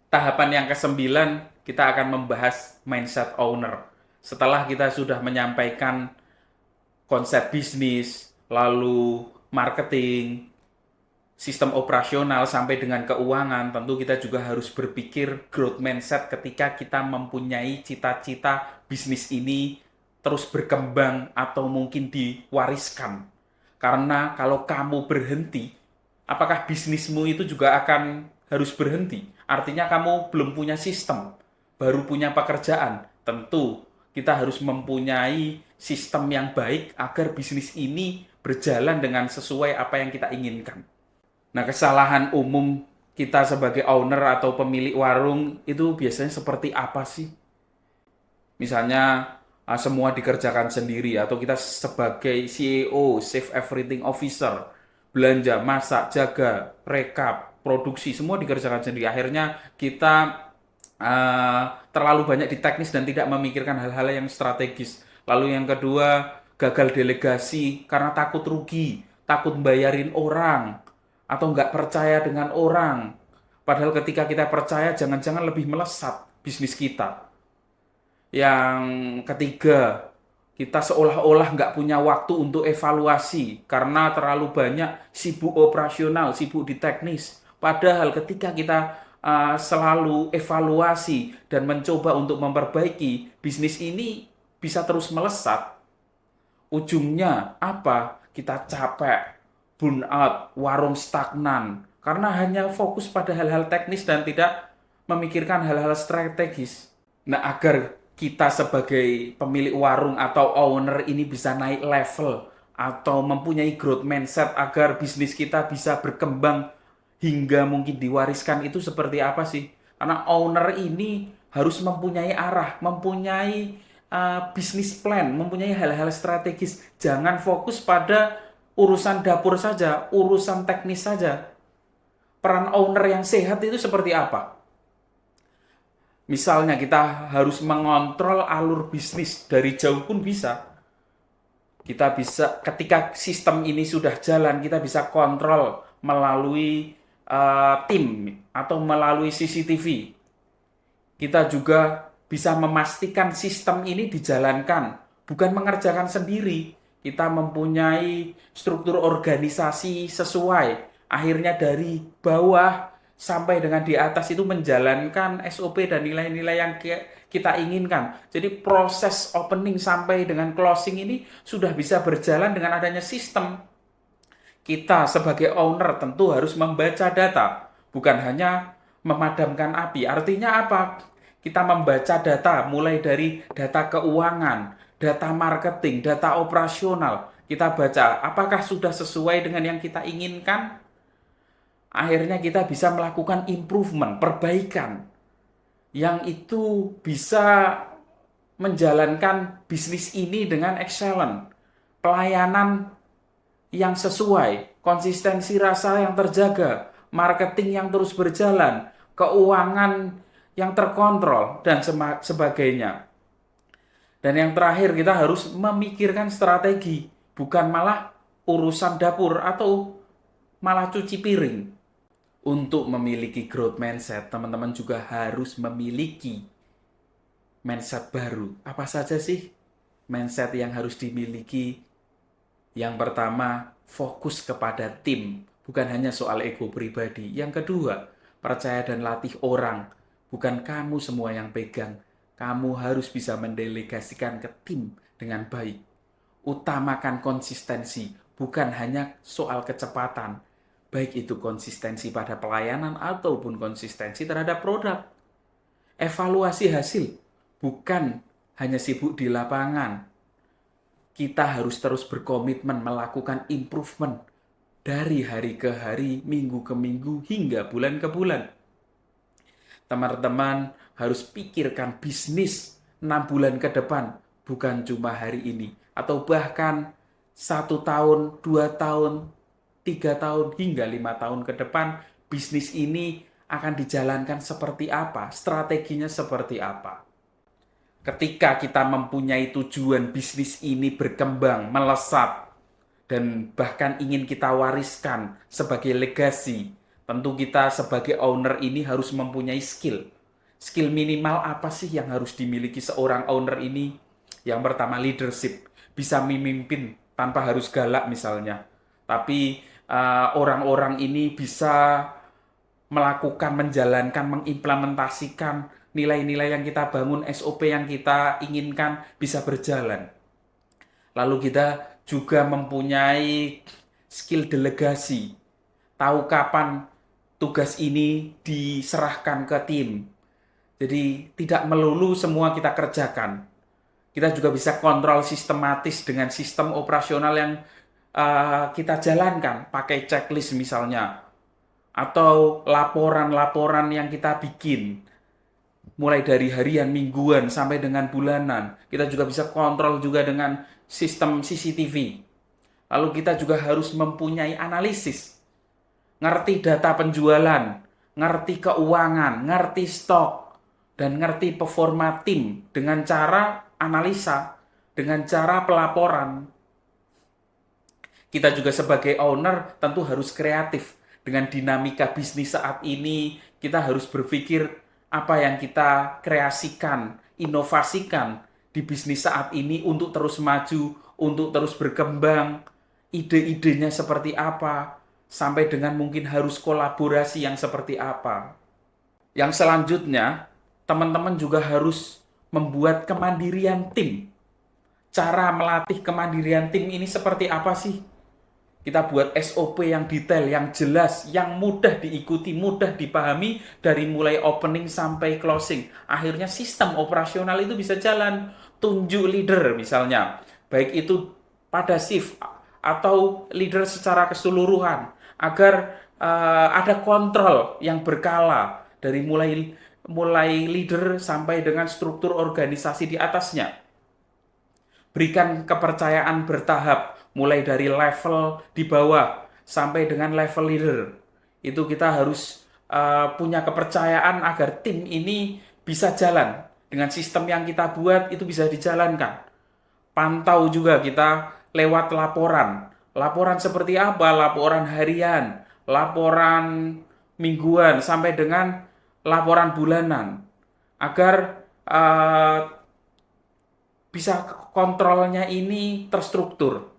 Tahapan yang kesembilan, kita akan membahas mindset owner. Setelah kita sudah menyampaikan konsep bisnis, lalu marketing, sistem operasional, sampai dengan keuangan, tentu kita juga harus berpikir growth mindset ketika kita mempunyai cita-cita bisnis ini terus berkembang atau mungkin diwariskan. Karena kalau kamu berhenti, apakah bisnismu itu juga akan harus berhenti? Artinya kamu belum punya sistem, baru punya pekerjaan. Tentu kita harus mempunyai sistem yang baik agar bisnis ini berjalan dengan sesuai apa yang kita inginkan. Nah, kesalahan umum kita sebagai owner atau pemilik warung itu biasanya seperti apa sih? Misalnya semua dikerjakan sendiri atau kita sebagai CEO, Chief Everything Officer, belanja, masak, jaga, rekap, produksi, semua dikerjakan sendiri. Akhirnya kita terlalu banyak di teknis dan tidak memikirkan hal-hal yang strategis. Lalu yang kedua, gagal delegasi karena takut rugi, takut bayarin orang, atau nggak percaya dengan orang. Padahal ketika kita percaya, jangan-jangan lebih melesat bisnis kita. Yang ketiga, kita seolah-olah nggak punya waktu untuk evaluasi karena terlalu banyak sibuk operasional, sibuk di teknis. Padahal ketika kita selalu evaluasi dan mencoba untuk memperbaiki, bisnis ini bisa terus melesat. Ujungnya apa? Kita capek, burn out, warung stagnan. Karena hanya fokus pada hal-hal teknis dan tidak memikirkan hal-hal strategis. Nah, agar kita sebagai pemilik warung atau owner ini bisa naik level atau mempunyai growth mindset agar bisnis kita bisa berkembang hingga mungkin diwariskan, itu seperti apa sih? Karena owner ini harus mempunyai arah, mempunyai bisnis plan, mempunyai hal-hal strategis. Jangan fokus pada urusan dapur saja, urusan teknis saja. Peran owner yang sehat itu seperti apa? Misalnya kita harus mengontrol alur bisnis dari jauh pun bisa. Kita bisa, ketika sistem ini sudah jalan, kita bisa kontrol melalui tim atau melalui CCTV. Kita juga bisa memastikan sistem ini dijalankan, bukan mengerjakan sendiri. Kita mempunyai struktur organisasi sesuai. Akhirnya dari bawah sampai dengan di atas itu menjalankan SOP dan nilai-nilai yang kita inginkan. Jadi proses opening sampai dengan closing ini sudah bisa berjalan dengan adanya sistem. Kita sebagai owner tentu harus membaca data, bukan hanya memadamkan api. Artinya apa? Kita membaca data mulai dari data keuangan, data marketing, data operasional. Kita baca apakah sudah sesuai dengan yang kita inginkan. Akhirnya kita bisa melakukan improvement, perbaikan. Yang itu bisa menjalankan bisnis ini dengan excellent. Pelayanan yang sesuai, konsistensi rasa yang terjaga, marketing yang terus berjalan, keuangan yang terkontrol, dan sebagainya. Dan yang terakhir, kita harus memikirkan strategi, bukan malah urusan dapur atau malah cuci piring. Untuk memiliki growth mindset, teman-teman juga harus memiliki mindset baru. Apa saja sih mindset yang harus dimiliki? Yang pertama, fokus kepada tim, bukan hanya soal ego pribadi. Yang kedua, percaya dan latih orang, bukan kamu semua yang pegang. Kamu harus bisa mendelegasikan ke tim dengan baik. Utamakan konsistensi, bukan hanya soal kecepatan. Baik itu konsistensi pada pelayanan ataupun konsistensi terhadap produk. Evaluasi hasil, bukan hanya sibuk di lapangan. Kita harus terus berkomitmen melakukan improvement dari hari ke hari, minggu ke minggu, hingga bulan ke bulan. Teman-teman harus pikirkan bisnis 6 bulan ke depan, bukan cuma hari ini. Atau bahkan 1 tahun, 2 tahun, 3 tahun, hingga 5 tahun ke depan, bisnis ini akan dijalankan seperti apa, strateginya seperti apa. Ketika kita mempunyai tujuan bisnis ini berkembang, melesat, dan bahkan ingin kita wariskan sebagai legasi, Tentu kita sebagai owner ini harus mempunyai skill. Skill minimal apa sih yang harus dimiliki seorang owner ini? Yang pertama, leadership. Bisa memimpin tanpa harus galak misalnya. Tapi orang-orang ini bisa melakukan, menjalankan, mengimplementasikan nilai-nilai yang kita bangun, SOP yang kita inginkan bisa berjalan. Lalu kita juga mempunyai skill delegasi. Tahu kapan tugas ini diserahkan ke tim. Jadi tidak melulu semua kita kerjakan. Kita juga bisa kontrol sistematis dengan sistem operasional yang kita jalankan. Pakai checklist misalnya. Atau laporan-laporan yang kita bikin. Mulai dari harian, mingguan, sampai dengan bulanan. Kita juga bisa kontrol juga dengan sistem CCTV. Lalu kita juga harus mempunyai analisis. Ngerti data penjualan, ngerti keuangan, ngerti stok, dan ngerti performa tim dengan cara analisa, dengan cara pelaporan. Kita juga sebagai owner tentu harus kreatif. Dengan dinamika bisnis saat ini, kita harus berpikir apa yang kita kreasikan, inovasikan di bisnis saat ini untuk terus maju, untuk terus berkembang. Ide-idenya seperti apa, sampai dengan mungkin harus kolaborasi yang seperti apa. Yang selanjutnya, teman-teman juga harus membuat kemandirian tim. Cara melatih kemandirian tim ini seperti apa sih? Kita buat SOP yang detail, yang jelas, yang mudah diikuti, mudah dipahami dari mulai opening sampai closing. Akhirnya sistem operasional itu bisa jalan. Tunjuk leader misalnya, baik itu pada shift atau leader secara keseluruhan, agar ada kontrol yang berkala dari mulai leader sampai dengan struktur organisasi di atasnya. Berikan kepercayaan bertahap, mulai dari level di bawah sampai dengan level leader. Itu kita harus punya kepercayaan agar tim ini bisa jalan. Dengan sistem yang kita buat, itu bisa dijalankan. Pantau juga kita lewat laporan. Laporan seperti apa? Laporan harian, laporan mingguan, sampai dengan laporan bulanan. Agar bisa kontrolnya ini terstruktur.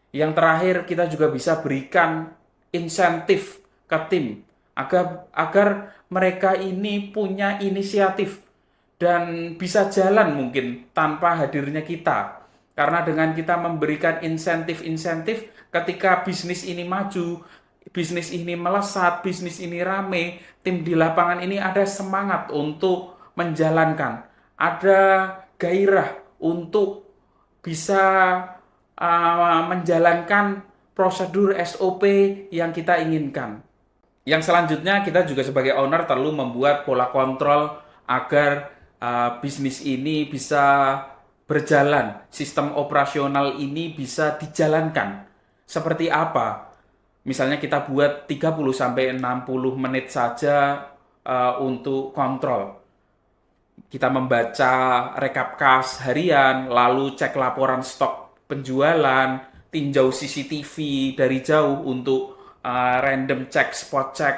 Yang terakhir, kita juga bisa berikan insentif ke tim agar mereka ini punya inisiatif dan bisa jalan mungkin tanpa hadirnya kita. Karena dengan kita memberikan insentif-insentif, ketika bisnis ini maju, bisnis ini melesat, bisnis ini rame, tim di lapangan ini ada semangat untuk menjalankan. Ada gairah untuk bisa menjalankan prosedur SOP yang kita inginkan. Yang selanjutnya, kita juga sebagai owner perlu membuat pola kontrol agar bisnis ini bisa berjalan, sistem operasional ini bisa dijalankan. Seperti apa? Misalnya kita buat 30-60 menit saja untuk kontrol. Kita membaca rekap kas harian, lalu cek laporan stok penjualan, tinjau CCTV dari jauh untuk random cek, spot cek,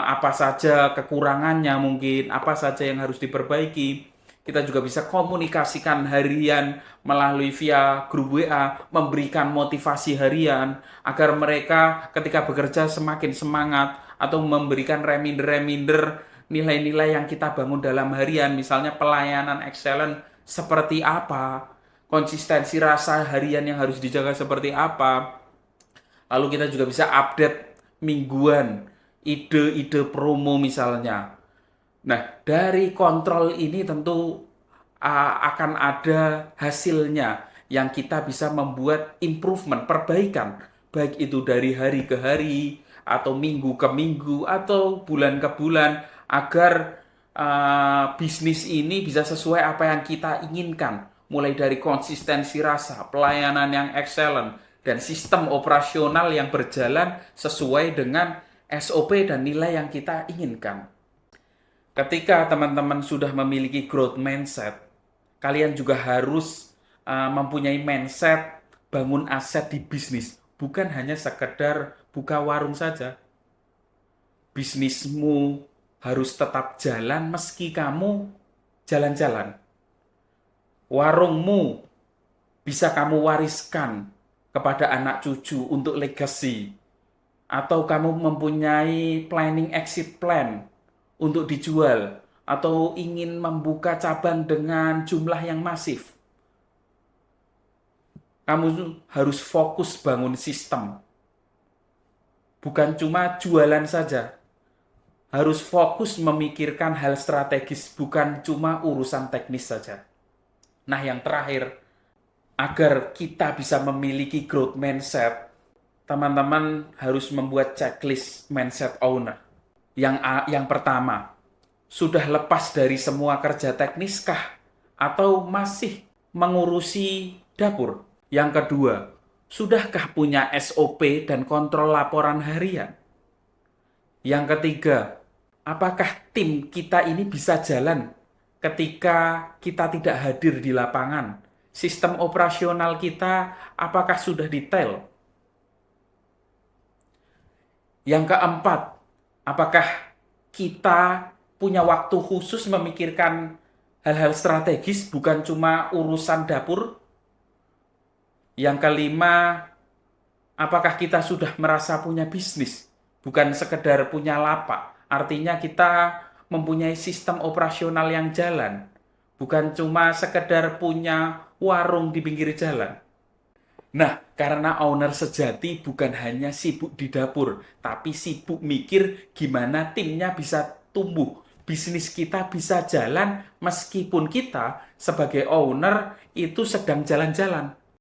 apa saja kekurangannya mungkin, apa saja yang harus diperbaiki. Kita juga bisa komunikasikan harian melalui via grup WA, memberikan motivasi harian agar mereka ketika bekerja semakin semangat, atau memberikan reminder-reminder nilai-nilai yang kita bangun dalam harian, misalnya pelayanan excellent seperti apa, konsistensi rasa harian yang harus dijaga seperti apa. Lalu kita juga bisa update mingguan, ide-ide promo misalnya. Nah, dari kontrol ini tentu akan ada hasilnya yang kita bisa membuat improvement, perbaikan, baik itu dari hari ke hari, atau minggu ke minggu, atau bulan ke bulan, agar bisnis ini bisa sesuai apa yang kita inginkan, mulai dari konsistensi rasa, pelayanan yang excellent, dan sistem operasional yang berjalan sesuai dengan SOP dan nilai yang kita inginkan. Ketika teman-teman sudah memiliki growth mindset, kalian juga harus mempunyai mindset bangun aset di bisnis, bukan hanya sekedar buka warung saja. Bisnismu harus tetap jalan meski kamu jalan-jalan. Warungmu bisa kamu wariskan kepada anak cucu untuk legacy. Atau kamu mempunyai planning exit plan untuk dijual. Atau ingin membuka cabang dengan jumlah yang masif. Kamu harus fokus bangun sistem. Bukan cuma jualan saja. Harus fokus memikirkan hal strategis, bukan cuma urusan teknis saja. Nah, yang terakhir, agar kita bisa memiliki growth mindset, teman-teman harus membuat checklist mindset owner. Yang pertama, sudah lepas dari semua kerja teknis kah? Atau masih mengurusi dapur? Yang kedua, sudahkah punya SOP dan kontrol laporan harian? Yang ketiga, apakah tim kita ini bisa jalan ketika kita tidak hadir di lapangan? Sistem operasional kita apakah sudah detail? Yang keempat, apakah kita punya waktu khusus memikirkan hal-hal strategis, bukan cuma urusan dapur? Yang kelima, apakah kita sudah merasa punya bisnis, bukan sekedar punya lapak? Artinya kita mempunyai sistem operasional yang jalan, bukan cuma sekedar punya warung di pinggir jalan. Nah, karena owner sejati bukan hanya sibuk di dapur, tapi sibuk mikir gimana timnya bisa tumbuh, bisnis kita bisa jalan meskipun kita sebagai owner itu sedang jalan-jalan.